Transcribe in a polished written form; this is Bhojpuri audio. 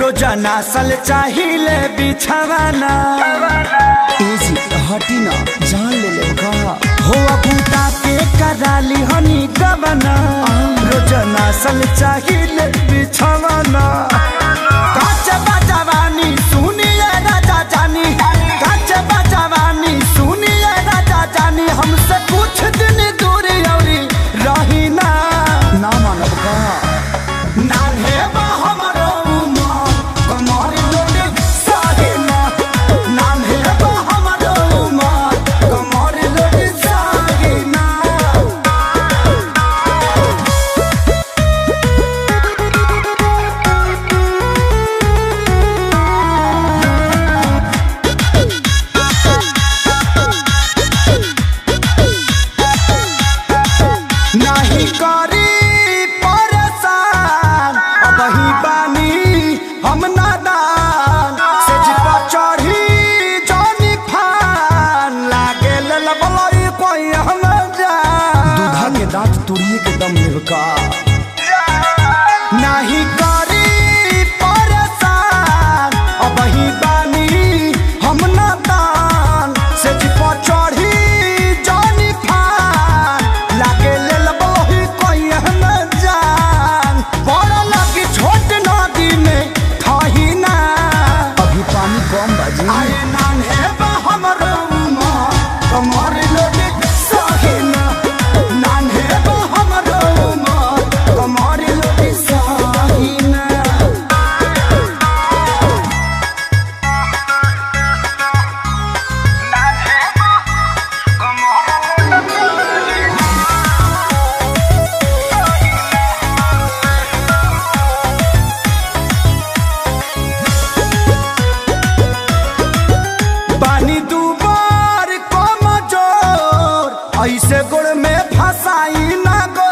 रोजाना सल चाहिए बिछावाना एजी हटी ना जान ले का हो बूटा के कराली हनी गबना रोजाना सल चाहिए बिछावाना काच बजवानी सुनिए राजा जानी काच बजवानी सुनिए राजा जानी हमसे कुछ दिन दूरी औरी रही ना मानब का नान्हे बा हमरो उमर कमर लोटे साहिना नान्हे बा हमरो उमर कमर लोटे साहिना नहीं करी परेशान अब ही बानी हम नादान से जिपा चढ़ी जानी फान लागे ललबलई कोई हम जान दूधा के दांत तुड़िए के दम लेव का नहीं करी परेशान अब ही बानी हम नादान से जिपा चढ़ी जानी फान लागे ललबलई कोई हम जान बड़ा लगी छोट नदी में थाही ना अभी पानी कम बाजी आए नान्हे बा हमरो उमर कमर लोटे साहिना नान्हे बा हमरो उमर कमर लोटे साहिना पानी दुबार कम जोर ऐसे गोड़ में फसाई ना गो